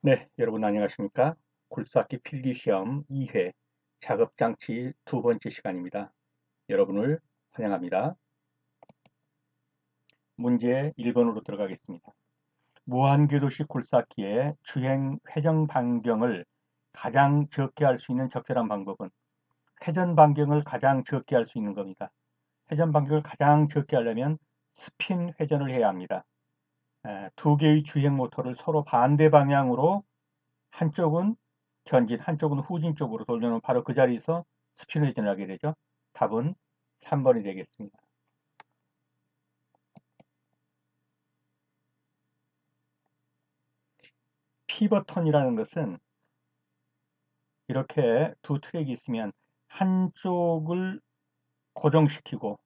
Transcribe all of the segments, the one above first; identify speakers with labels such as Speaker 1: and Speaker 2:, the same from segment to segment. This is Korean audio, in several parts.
Speaker 1: 네, 여러분 안녕하십니까? 굴삭기 필기시험 2회 작업장치 두 번째 시간입니다. 여러분을 환영합니다. 문제 1번으로 들어가겠습니다. 무한궤도식 굴삭기의 주행 회전 반경을 가장 적게 할 수 있는 적절한 방법은 회전 반경을 가장 적게 할 수 있는 겁니다. 회전 반경을 가장 적게 하려면 스핀 회전을 해야 합니다. 두 개의 주행 모터를 서로 반대 방향으로 한쪽은 전진, 한쪽은 후진 쪽으로 돌려놓으면 바로 그 자리에서 스핀 회전을 하게 되죠. 답은 3번이 되겠습니다. 피벗턴이라는 것은 이렇게 두 트랙이 있으면 한쪽을 고정시키고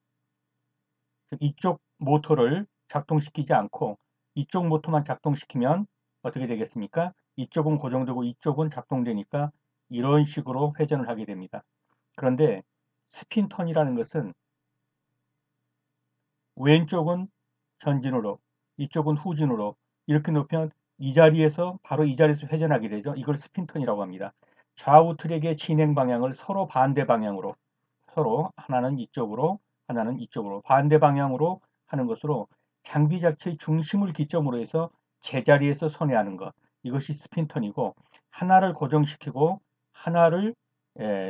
Speaker 1: 이쪽 모터를 작동시키지 않고 이쪽 모터만 작동시키면 어떻게 되겠습니까? 이쪽은 고정되고 이쪽은 작동되니까 이런 식으로 회전을 하게 됩니다. 그런데 스핀턴이라는 것은 왼쪽은 전진으로, 이쪽은 후진으로 이렇게 놓으면 이 자리에서 바로 이 자리에서 회전하게 되죠. 이걸 스핀턴이라고 합니다. 좌우 트랙의 진행 방향을 서로 반대 방향으로, 서로 하나는 이쪽으로, 하나는 이쪽으로 반대 방향으로 하는 것으로 장비 자체의 중심을 기점으로 해서 제자리에서 선회하는 것. 이것이 스핀턴이고 하나를 고정시키고 하나를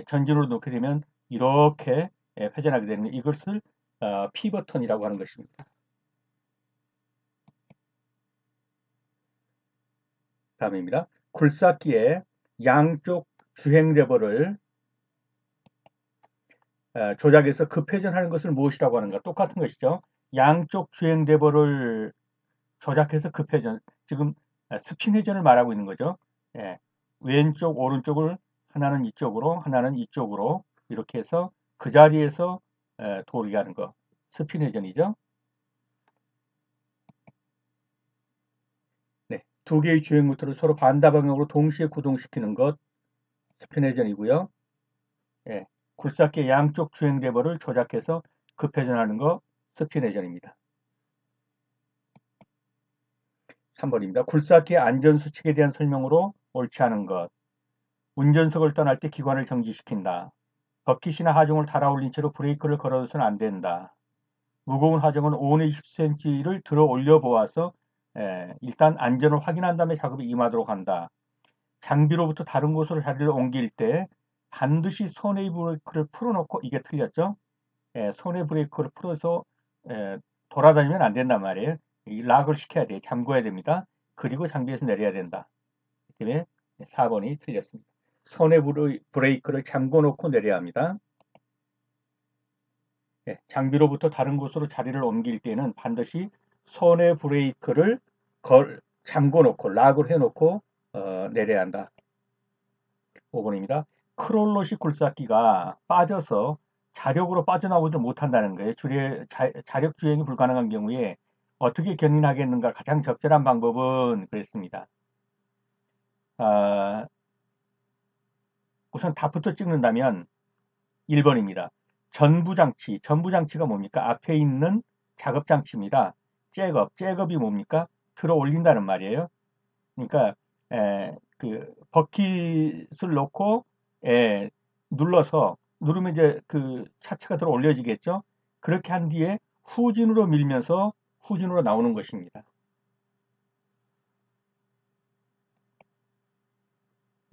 Speaker 1: 전진으로 놓게 되면 이렇게 회전하게 되는 이것을 피벗턴이라고 하는 것입니다. 다음입니다. 굴삭기의 양쪽 주행 레버를 조작해서 급회전하는 것을 무엇이라고 하는가? 똑같은 것이죠. 양쪽 주행 레버를 조작해서 급회전. 지금 스핀 회전을 말하고 있는 거죠. 예, 왼쪽, 오른쪽을 하나는 이쪽으로, 하나는 이쪽으로 이렇게 해서 그 자리에서 돌게 하는 거. 스핀 회전이죠. 네, 두 개의 주행 모터를 서로 반대 방향으로 동시에 구동시키는 것. 스핀 회전이고요. 예, 굴삭기의 양쪽 주행 레버를 조작해서 급회전하는 거 스핀 회전입니다. 3번입니다. 굴삭기의 안전수칙에 대한 설명으로 옳지 않은 것. 운전석을 떠날 때 기관을 정지시킨다. 버킷이나 하중을 달아올린 채로 브레이크를 걸어서는 안 된다. 무거운 하중은 5내 10cm를 들어 올려 보아서 일단 안전을 확인한 다음에 작업에 임하도록 한다. 장비로부터 다른 곳으로 자리를 옮길 때 반드시 손의 브레이크를 풀어놓고 이게 틀렸죠? 손의 브레이크를 풀어서 돌아다니면 안 된단 말이에요. 이 락을 시켜야 돼요. 잠궈야 됩니다. 그리고 장비에서 내려야 된다. 때문에 4번이 틀렸습니다. 손의 브레이크를 잠궈 놓고 내려야 합니다. 장비로부터 다른 곳으로 자리를 옮길 때는 반드시 손의 브레이크를 잠궈 놓고 락을 해 놓고 내려야 한다. 5번입니다. 크롤러식 굴삭기가 빠져서 자력으로 빠져나오지 못한다는 거예요. 자력 주행이 불가능한 경우에 어떻게 견인하겠는가 가장 적절한 방법은 그랬습니다. 우선 답부터 찍는다면 1번입니다. 전부장치, 전부장치가 뭡니까? 앞에 있는 작업장치입니다. 잭업이 뭡니까? 들어 올린다는 말이에요. 그러니까 그 버킷을 놓고 눌러서 누르면 이제 그 차체가 들어 올려지겠죠. 그렇게 한 뒤에 후진으로 밀면서 후진으로 나오는 것입니다.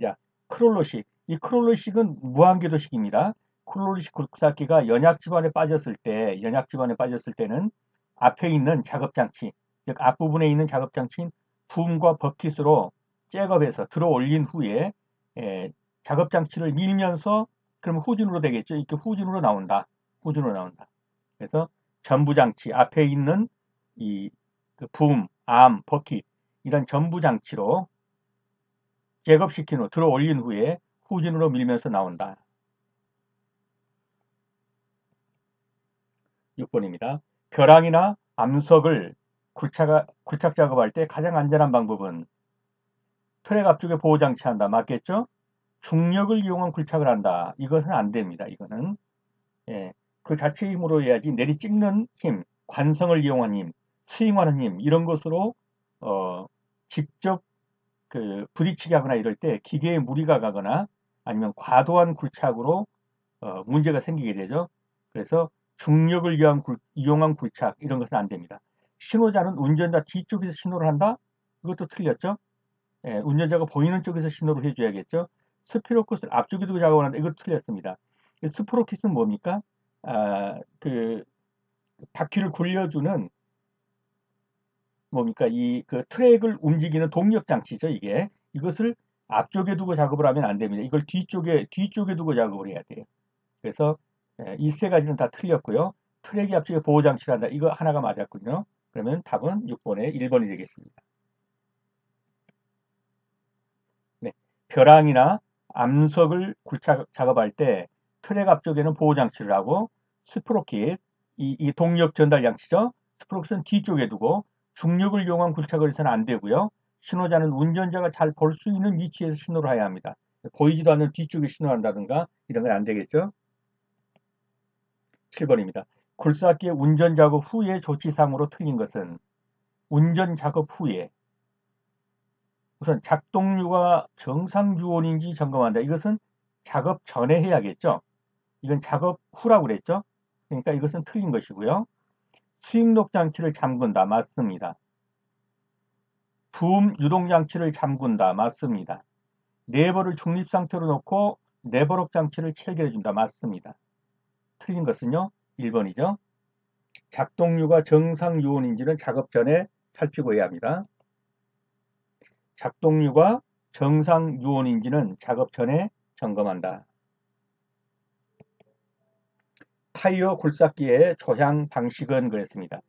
Speaker 1: 자, 크롤로식. 이 크롤로식은 무한궤도식입니다. 크롤로식 굴삭기가 연약 집안에 빠졌을 때는 앞에 있는 작업장치, 즉 앞부분에 있는 작업장치인 붐과 버킷으로 잭업해서 들어 올린 후에 작업장치를 밀면서 그러면 후진으로 되겠죠. 이렇게 후진으로 나온다. 후진으로 나온다. 그래서 전부장치 앞에 있는 이 붐, 암, 버킷 이런 전부장치로 잭업시킨 후 들어 올린 후에 후진으로 밀면서 나온다. 6번입니다. 벼랑이나 암석을 굴착 작업할 때 가장 안전한 방법은 트랙 앞쪽에 보호장치 한다. 맞겠죠? 중력을 이용한 굴착을 한다. 이것은 안 됩니다. 이거는 그 자체 힘으로 해야지 내리 찍는 힘, 관성을 이용한 힘, 스윙하는 힘 이런 것으로 직접 부딪히게 하거나 이럴 때 기계에 무리가 가거나 아니면 과도한 굴착으로 문제가 생기게 되죠. 그래서 중력을 이용한 굴착 이런 것은 안 됩니다. 신호자는 운전자 뒤쪽에서 신호를 한다? 이것도 틀렸죠. 예, 운전자가 보이는 쪽에서 신호를 해줘야겠죠. 스피로킷을 앞쪽에 두고 작업을 한다? 이것도 틀렸습니다. 스프로킷은 뭡니까? 바퀴를 굴려주는 뭡니까? 트랙을 움직이는 동력 장치죠, 이게. 이것을 앞쪽에 두고 작업을 하면 안 됩니다. 이걸 뒤쪽에 두고 작업을 해야 돼요. 그래서 이 세 가지는 다 틀렸고요. 트랙이 앞쪽에 보호 장치를 한다. 이거 하나가 맞았군요. 그러면 답은 6번에 1번이 되겠습니다. 네. 벼랑이나 암석을 작업할 때 트랙 앞쪽에는 보호 장치를 하고 스프로킷, 이 동력 전달 장치죠. 스프로킷은 뒤쪽에 두고 중력을 이용한 굴착을 해서는 안 되고요. 신호자는 운전자가 잘 볼 수 있는 위치에서 신호를 해야 합니다. 보이지도 않는 뒤쪽에 신호한다든가 이런 건 안 되겠죠. 7번입니다. 굴삭기의 운전 작업 후에 조치사항으로 틀린 것은 운전 작업 후에 우선 작동류가 정상 유온인지 점검한다. 이것은 작업 전에 해야겠죠. 이건 작업 후라고 그랬죠. 그러니까 이것은 틀린 것이고요. 스윙록 장치를 잠근다. 맞습니다. 부음 유동 장치를 잠근다. 맞습니다. 레버를 중립 상태로 놓고 레버록 장치를 체결해 준다. 맞습니다. 틀린 것은요. 1번이죠. 작동류가 정상 유온인지는 작업 전에 살피고 해야 합니다. 작동류가 정상 유온인지는 작업 전에 점검한다. 타이어 굴삭기의 조향 방식은 그랬습니다.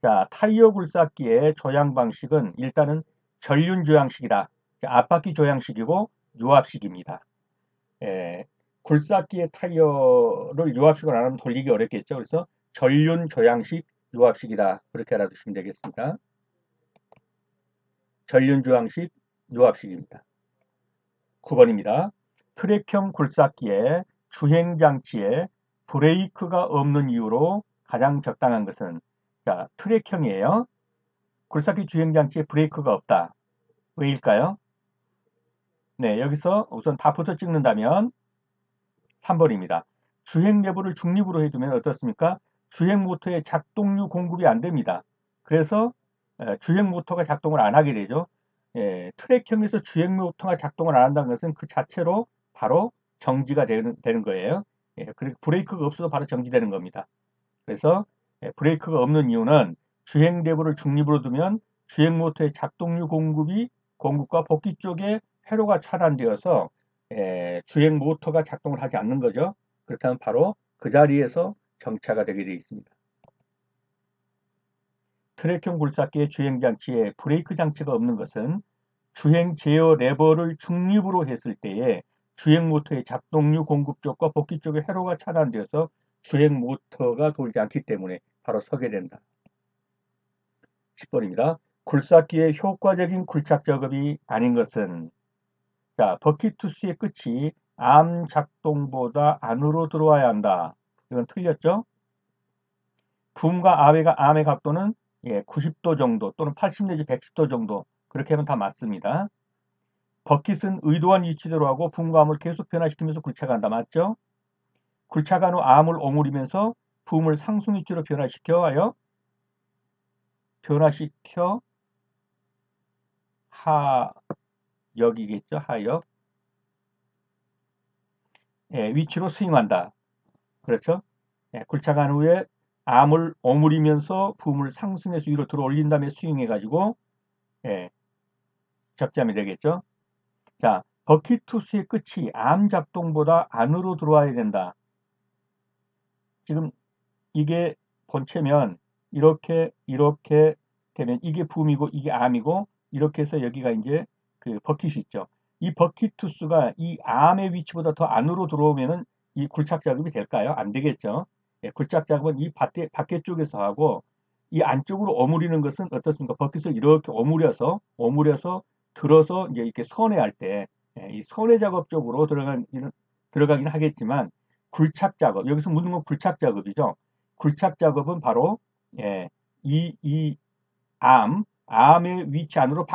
Speaker 1: 자, 타이어 굴삭기의 조향 방식은 일단은 전륜 조향식이다. 앞바퀴 조향식이고 유압식입니다. 굴삭기의 타이어를 유압식으로 안 하면 돌리기 어렵겠죠. 그래서 전륜 조향식 유압식이다. 그렇게 알아두시면 되겠습니다. 전륜 조향식 유압식입니다. 9번입니다. 트랙형 굴삭기의 주행장치에 브레이크가 없는 이유로 가장 적당한 것은 자, 트랙형이에요. 굴삭기 주행장치에 브레이크가 없다. 왜일까요? 네, 여기서 우선 답부터 찍는다면 3번입니다. 주행 레버를 중립으로 해두면 어떻습니까? 주행 모터의 작동류 공급이 안 됩니다. 그래서 주행 모터가 작동을 안 하게 되죠. 트랙형에서 주행 모터가 작동을 안 한다는 것은 그 자체로 바로 정지가 되는 거예요. 그리고 브레이크가 없어도 바로 정지되는 겁니다. 그래서 브레이크가 없는 이유는 주행 레버를 중립으로 두면 주행 모터의 작동류 공급과 복귀 쪽에 회로가 차단되어서 주행 모터가 작동을 하지 않는 거죠. 그렇다면 바로 그 자리에서 정차가 되게 되어 있습니다. 트랙형 굴삭기의 주행 장치에 브레이크 장치가 없는 것은 주행 제어 레버를 중립으로 했을 때에 주행 모터의 작동류 공급 쪽과 복귀 쪽에 회로가 차단되어서 주행 모터가 돌지 않기 때문에 바로 서게 된다. 10번입니다. 굴삭기의 효과적인 굴착 작업이 아닌 것은 자, 버킷투스의 끝이 암 작동보다 안으로 들어와야 한다. 이건 틀렸죠? 붐과 암의 각도는 90도 정도 또는 80 내지 110도 정도 그렇게 하면 다 맞습니다. 버킷은 의도한 위치대로 하고 붐과 암을 계속 변화시키면서 굴착한다. 맞죠? 굴착한 후 암을 오므리면서 붐을 상승 위치로 변화시켜 하역이겠죠. 하역. 위치로 스윙한다. 그렇죠? 굴착한 후에 암을 오므리면서 붐을 상승해서 위로 들어 올린 다음에 스윙해가지고 적재하면 되겠죠. 자, 버킷투스의 끝이 암 작동보다 안으로 들어와야 된다. 지금 이게 본체면 이렇게 되면 이게 붐이고 이게 암이고 이렇게 해서 여기가 이제 그 버킷이 있죠. 이 버킷투스가 이 암의 위치보다 더 안으로 들어오면은 이 굴착 작업이 될까요? 안 되겠죠. 굴착 작업은 이 밖에 쪽에서 하고 이 안쪽으로 오므리는 것은 어떻습니까? 버킷을 이렇게 오므려서 들어서 이제 이렇게 선회할 때 이 선회 작업 쪽으로 들어가긴 하겠지만 굴착 작업 여기서 묻는 건 굴착 작업이죠. 굴착 작업은 바로 이 암의 위치 안으로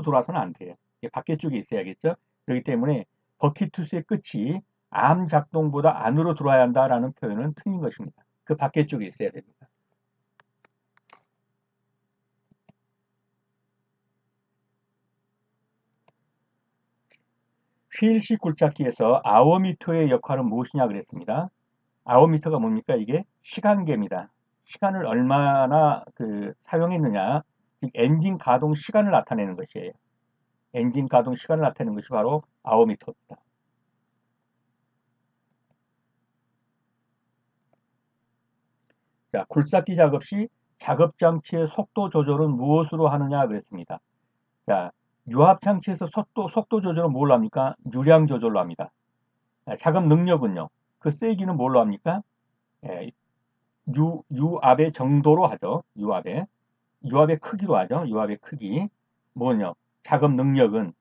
Speaker 1: 들어와서는 안 돼요. 밖에 쪽에 있어야겠죠. 그렇기 때문에 버킷 투스의 끝이 암 작동보다 안으로 들어와야 한다라는 표현은 틀린 것입니다. 그 밖에 쪽에 있어야 됩니다. 휠식 굴착기에서 아워미터의 역할은 무엇이냐 그랬습니다. 아워미터가 뭡니까? 이게 시간계입니다. 시간을 얼마나 사용했느냐, 즉 엔진 가동 시간을 나타내는 것이에요. 엔진 가동 시간을 나타내는 것이 바로 아워미터입니다. 자, 굴삭기 작업 시 작업 장치의 속도 조절은 무엇으로 하느냐 그랬습니다. 자, 유압 장치에서 속도 조절은 뭘로 합니까? 유량 조절로 합니다. 작업 능력은요. 그 세기는 뭘로 합니까? 예, 유압의 정도로 하죠. 유압의 크기로 하죠. 유압의 크기. 뭐냐? 작업 능력은.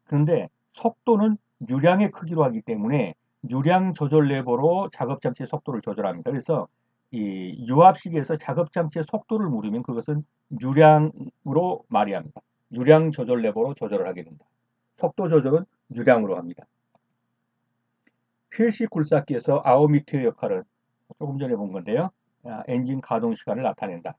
Speaker 1: 그런데 속도는 유량의 크기로 하기 때문에 유량 조절 레버로 작업 장치의 속도를 조절합니다. 그래서 이 유압식에서 작업 장치의 속도를 물으면 그것은 유량으로 말이합니다. 유량 조절 레버로 조절을 하게 된다. 속도 조절은 유량으로 합니다. 휠식 굴삭기에서 아워미터의 역할은 조금 전에 본 건데요. 엔진 가동 시간을 나타낸다.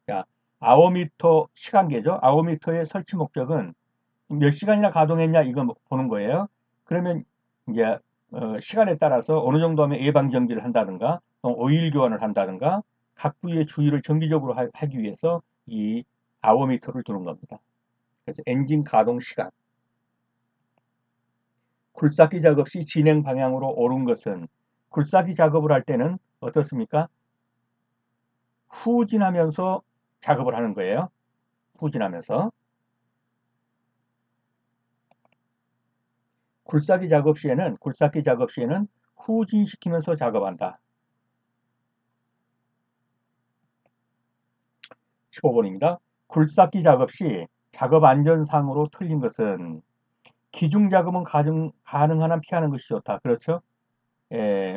Speaker 1: 자, 아워미터 시간계죠. 아워미터의 설치 목적은 몇 시간이나 가동했냐 이거 보는 거예요. 그러면 이제 시간에 따라서 어느 정도 하면 예방 정지를 한다든가 오일 교환을 한다든가 각 부위의 주의를 정기적으로 하기 위해서 이 아워미터를 두는 겁니다. 그래서 엔진 가동 시간. 굴삭기 작업 시 진행 방향으로 옳은 것은 굴삭기 작업을 할 때는 어떻습니까? 후진하면서 작업을 하는 거예요. 후진하면서. 굴삭기 작업 시에는 후진시키면서 작업한다. 15번입니다. 굴삭기 작업 시 작업 안전상으로 틀린 것은 기중 작업은 가능한 한 피하는 것이 좋다. 그렇죠?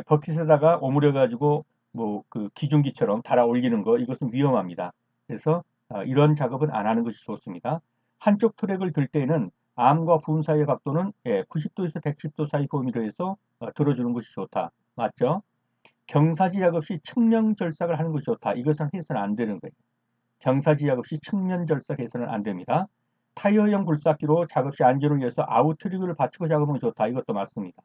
Speaker 1: 버킷에다가 오므려 가지고 뭐 그 기중기처럼 달아 올리는 거 이것은 위험합니다. 그래서 이런 작업은 안 하는 것이 좋습니다. 한쪽 트랙을 들 때는 암과 붐 사이의 각도는 90도에서 110도 사이 범위로 해서 들어주는 것이 좋다. 맞죠? 경사지 작업 시 측면 절삭을 하는 것이 좋다. 이것은 해서는 안 되는 거예요. 경사지 작업 시 측면 절삭해서는 안 됩니다. 타이어형 굴삭기로 작업 시 안전을 위해서 아웃트릭을 받치고 작업하면 좋다. 이것도 맞습니다.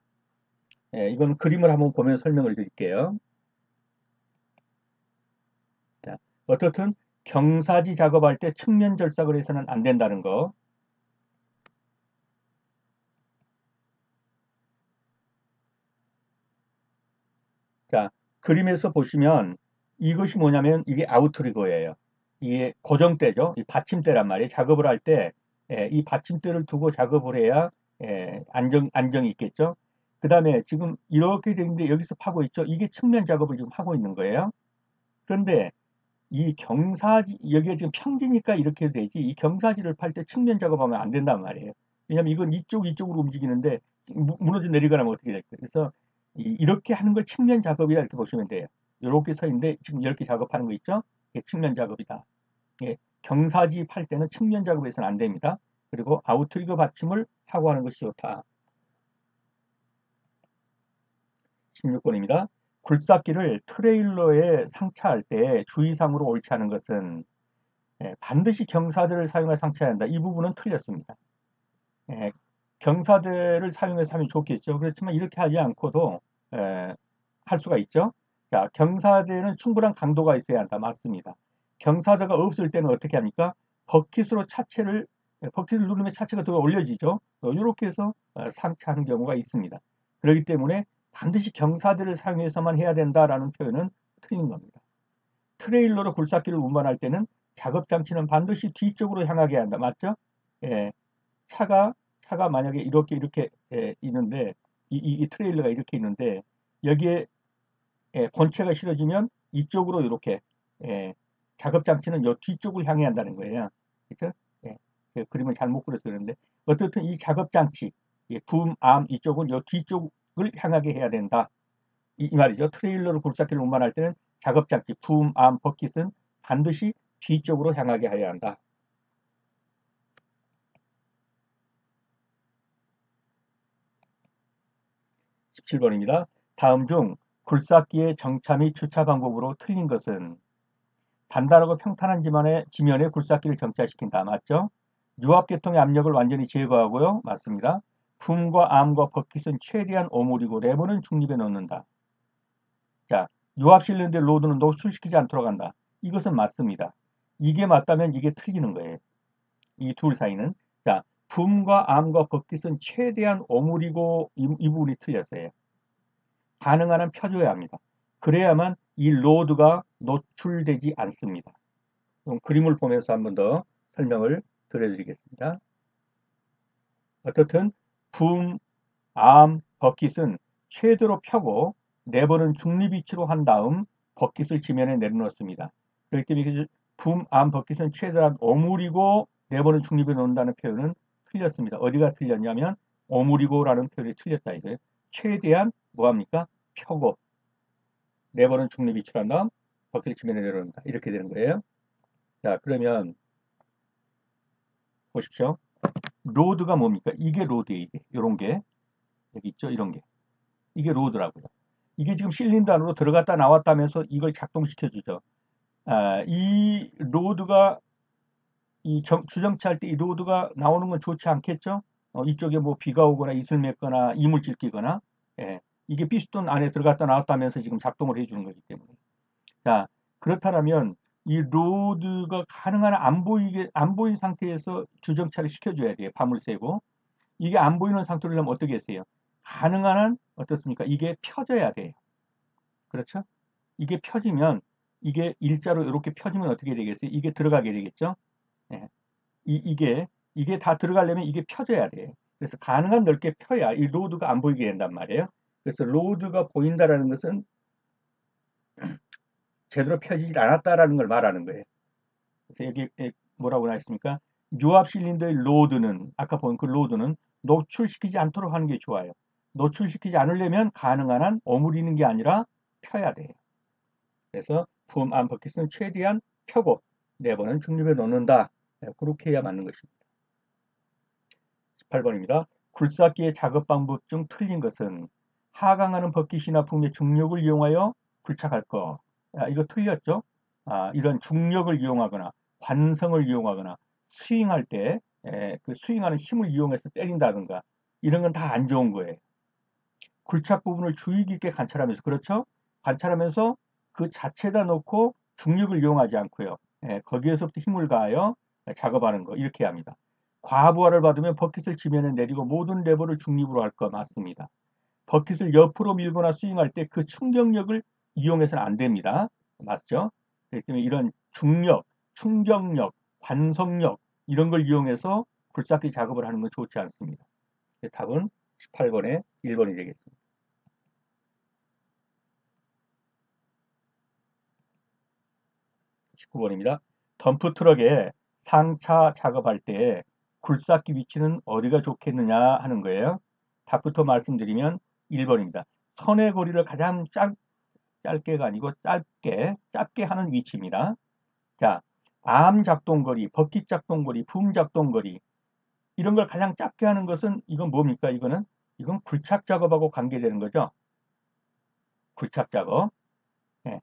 Speaker 1: 이건 그림을 한번 보면 설명을 드릴게요. 자, 어떻든 경사지 작업할 때 측면 절삭을 해서는 안 된다는 거. 자, 그림에서 보시면 이것이 뭐냐면 이게 아웃트리거예요. 이게 고정대죠. 이 받침대란 말이에요. 작업을 할 때 이 받침대를 두고 작업을 해야 안정이 있겠죠. 그 다음에 지금 이렇게 되는데 여기서 파고 있죠. 이게 측면 작업을 지금 하고 있는 거예요. 그런데 이 경사지, 여기가 지금 평지니까 이렇게 되지, 이 경사지를 팔 때 측면 작업하면 안 된단 말이에요. 왜냐면 이건 이쪽으로 움직이는데 무너져 내리거나 하면 어떻게 될까요? 그래서 이렇게 하는 걸 측면 작업이라 이렇게 보시면 돼요. 이렇게 서 있는데 지금 이렇게 작업하는 거 있죠? 이게 측면 작업이다. 예, 경사지 팔 때는 측면 작업에서는 안 됩니다. 그리고 아웃트리거 받침을 하고 하는 것이 좋다. 16번입니다. 굴삭기를 트레일러에 상차할 때 주의사항으로 옳지 않은 것은 반드시 경사대를 사용해 상차해야 한다. 이 부분은 틀렸습니다. 예, 경사대를 사용해서 하면 좋겠죠. 그렇지만 이렇게 하지 않고도 할 수가 있죠. 자, 경사대는 충분한 강도가 있어야 한다. 맞습니다. 경사대가 없을 때는 어떻게 합니까? 버킷을 누르면 차체가 더 올려지죠. 이렇게 해서 상차하는 경우가 있습니다. 그렇기 때문에 반드시 경사대를 사용해서만 해야 된다라는 표현은 틀린 겁니다. 트레일러로 굴삭기를 운반할 때는 작업 장치는 반드시 뒤쪽으로 향하게 한다. 맞죠? 예, 차가 만약에 이렇게 있는데 이 트레일러가 이렇게 있는데 여기에 본체가 실어지면 이쪽으로 이렇게 작업 장치는 이 뒤쪽을 향해 한다는 거예요. 그렇죠? 예, 그 그림을 잘못 그려서 그런데 어떻든 이 작업 장치, 붐, 암 이쪽은 이 뒤쪽을 향하게 해야 된다. 이 말이죠. 트레일러로 굴삭기를 운반할 때는 작업 장치, 붐, 암, 버킷은 반드시 뒤쪽으로 향하게 해야 한다. 17번입니다. 다음 중 굴삭기의 정차 및 주차 방법으로 틀린 것은 단단하고 평탄한 지면에 굴삭기를 정차시킨다. 맞죠? 유압계통의 압력을 완전히 제거하고요. 맞습니다. 붐과 암과 버킷은 최대한 오므리고 레버는 중립에 넣는다. 자, 유압 실린더의 로드는 노출시키지 않도록 한다. 이것은 맞습니다. 이게 맞다면 이게 틀리는 거예요. 이 둘 사이는. 자, 붐과 암과 버킷은 최대한 오므리고 이 부분이 틀렸어요. 가능한 한 펴줘야 합니다. 그래야만 이 로드가 노출되지 않습니다. 그럼 그림을 보면서 한 번 더 설명을 드려드리겠습니다. 어떻든 붐, 암, 버킷은 최대로 펴고 레버는 중립 위치로 한 다음 버킷을 지면에 내려놓습니다. 그렇기 때문에 붐, 암, 버킷은 최대한 오므리고 레버는 중립에 놓는다는 표현은 틀렸습니다. 어디가 틀렸냐면 오므리고라는 표현이 틀렸다 이거예요. 최대한 뭐합니까? 펴고 레버는 중립 위치로 한 다음 버킷을 지면에 내려놓는다. 이렇게 되는 거예요. 자, 그러면 보십시오. 로드가 뭡니까? 이게 로드예요. 이게. 요런 게. 여기 있죠? 이런 게. 이게 로드라고요. 이게 지금 실린더 안으로 들어갔다 나왔다면서 이걸 작동시켜주죠. 이 로드가 주정차할 때 이 로드가 나오는 건 좋지 않겠죠? 이쪽에 뭐 비가 오거나 이슬 맺거나 이물질 끼거나 예, 이게 피스톤 안에 들어갔다 나왔다면서 지금 작동을 해주는 거기 때문에 자 그렇다면 이 로드가 가능한 안 보인 상태에서 주정차를 시켜줘야 돼요. 밤을 새고 이게 안 보이는 상태로 하면 어떻게 했어요? 가능한 한 어떻습니까? 이게 펴져야 돼요. 그렇죠? 이게 펴지면 이게 일자로 이렇게 펴지면 어떻게 되겠어요? 이게 들어가게 되겠죠? 예. 이게 다 들어가려면 이게 펴져야 돼요. 그래서 가능한 넓게 펴야 이 로드가 안 보이게 된단 말이에요. 그래서 로드가 보인다라는 것은 제대로 펴지질 않았다라는 걸 말하는 거예요. 그래서 여기 뭐라고 나있습니까? 유압 실린더의 로드는 아까 본 그 로드는 노출시키지 않도록 하는 게 좋아요. 노출시키지 않으려면 가능한 한 오므리는 게 아니라 펴야 돼요. 그래서 붐, 암, 버킷은 최대한 펴고 레버는 중립에 놓는다. 그렇게 해야 맞는 것입니다. 18번입니다. 굴삭기의 작업 방법 중 틀린 것은 하강하는 버킷이나 붐의 중력을 이용하여 굴착할 것. 이거 틀렸죠? 이런 중력을 이용하거나 관성을 이용하거나 스윙할 때 그 스윙하는 힘을 이용해서 때린다든가 이런 건 다 안 좋은 거예요. 굴착 부분을 주의 깊게 관찰하면서 그렇죠? 관찰하면서 그 자체다 놓고 중력을 이용하지 않고요. 거기에서부터 힘을 가하여 작업하는 거 이렇게 합니다. 과부하를 받으면 버킷을 지면에 내리고 모든 레버를 중립으로 할 거 맞습니다. 버킷을 옆으로 밀거나 스윙할 때 그 충격력을 이용해서는 안 됩니다. 맞죠? 그렇기 때문에 이런 중력, 충격력, 관성력 이런 걸 이용해서 굴삭기 작업을 하는 건 좋지 않습니다. 답은 18번에 1번이 되겠습니다. 19번입니다. 덤프트럭에 상차 작업할 때 굴삭기 위치는 어디가 좋겠느냐 하는 거예요. 답부터 말씀드리면 1번입니다. 선의 거리를 가장 짧게가 아니고 짧게 하는 위치입니다. 자, 암 작동거리, 버킷 작동거리, 붐 작동거리 이런 걸 가장 짧게 하는 것은 이건 뭡니까? 이건 굴착 작업하고 관계되는 거죠. 굴착 작업. 예.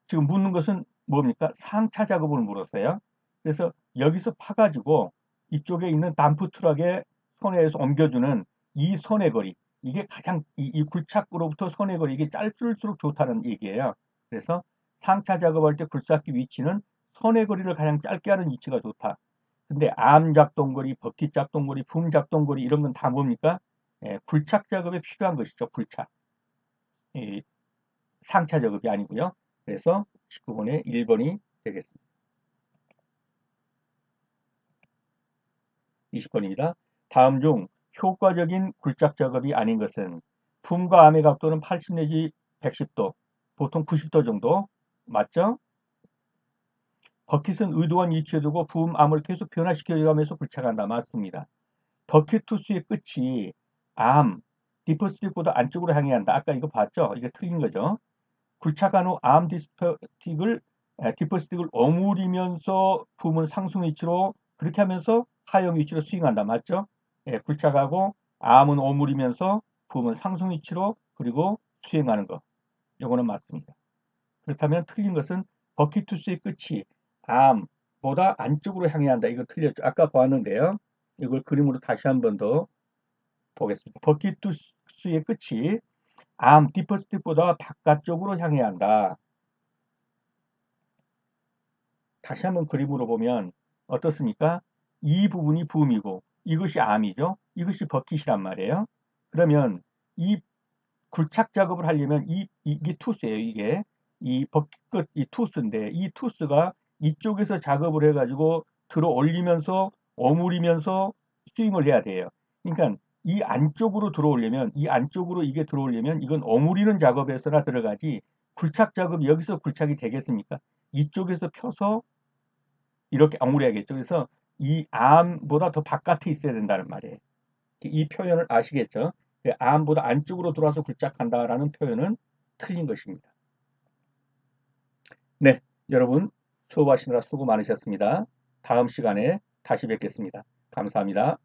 Speaker 1: 지금 묻는 것은 뭡니까? 상차 작업을 물었어요. 그래서 여기서 파가지고 이쪽에 있는 덤프 트럭에 손에서 옮겨주는 이 손의 거리 이게 가장 이 굴착으로부터 손의 거리 이게 짧을수록 좋다는 얘기예요. 그래서 상차 작업할 때 굴삭기 위치는 손의 거리를 가장 짧게 하는 위치가 좋다. 근데 암 작동거리, 버킷 작동거리, 붐 작동거리 이런 건 다 뭡니까? 굴착 작업에 필요한 것이죠. 굴착. 상차 작업이 아니고요. 그래서 19번에 1번이 되겠습니다. 20번입니다. 다음 중 효과적인 굴착 작업이 아닌 것은 붐과 암의 각도는 80 내지 110도, 보통 90도 정도 맞죠? 버킷은 의도한 위치에 두고 붐, 암을 계속 변화시켜가면서 굴착한다. 맞습니다. 버킷 투수의 끝이 암, 디퍼스틱보다 안쪽으로 향해야 한다. 아까 이거 봤죠? 이게 틀린 거죠. 굴착한 후 암 디스퍼틱을 디퍼 스틱을 어무리면서 붐은 상승 위치로 그렇게 하면서 하영 위치로 스윙한다. 맞죠? 굴착하고 암은 어무리면서 붐은 상승 위치로 그리고 스윙하는 거. 요거는 맞습니다. 그렇다면 틀린 것은 버킷투스의 끝이 암보다 안쪽으로 향해야 한다. 이거 틀렸죠. 아까 보았는데요. 이걸 그림으로 다시 한 번 더 보겠습니다. 버킷투스의 끝이 디퍼 스틱보다 바깥쪽으로 향해야 한다. 다시 한번 그림으로 보면 어떻습니까? 이 부분이 붐이고 이것이 암이죠. 이것이 버킷이란 말이에요. 그러면 이 굴착 작업을 하려면 이게 투스예요. 이게 이 버킷 끝 이 투스인데 이 투스가 이쪽에서 작업을 해가지고 들어 올리면서 어무리면서 스윙을 해야 돼요. 그러니까 이 안쪽으로 들어오려면 이 안쪽으로 이게 들어오려면 이건 어무리는 작업에서나 들어가지 굴착 작업이 여기서 굴착이 되겠습니까? 이쪽에서 펴서 이렇게 어무려야겠죠. 그래서 이 암보다 더 바깥에 있어야 된다는 말이에요. 이 표현을 아시겠죠? 암보다 안쪽으로 들어와서 굴착한다라는 표현은 틀린 것입니다. 네, 여러분 수업하시느라 수고 많으셨습니다. 다음 시간에 다시 뵙겠습니다. 감사합니다.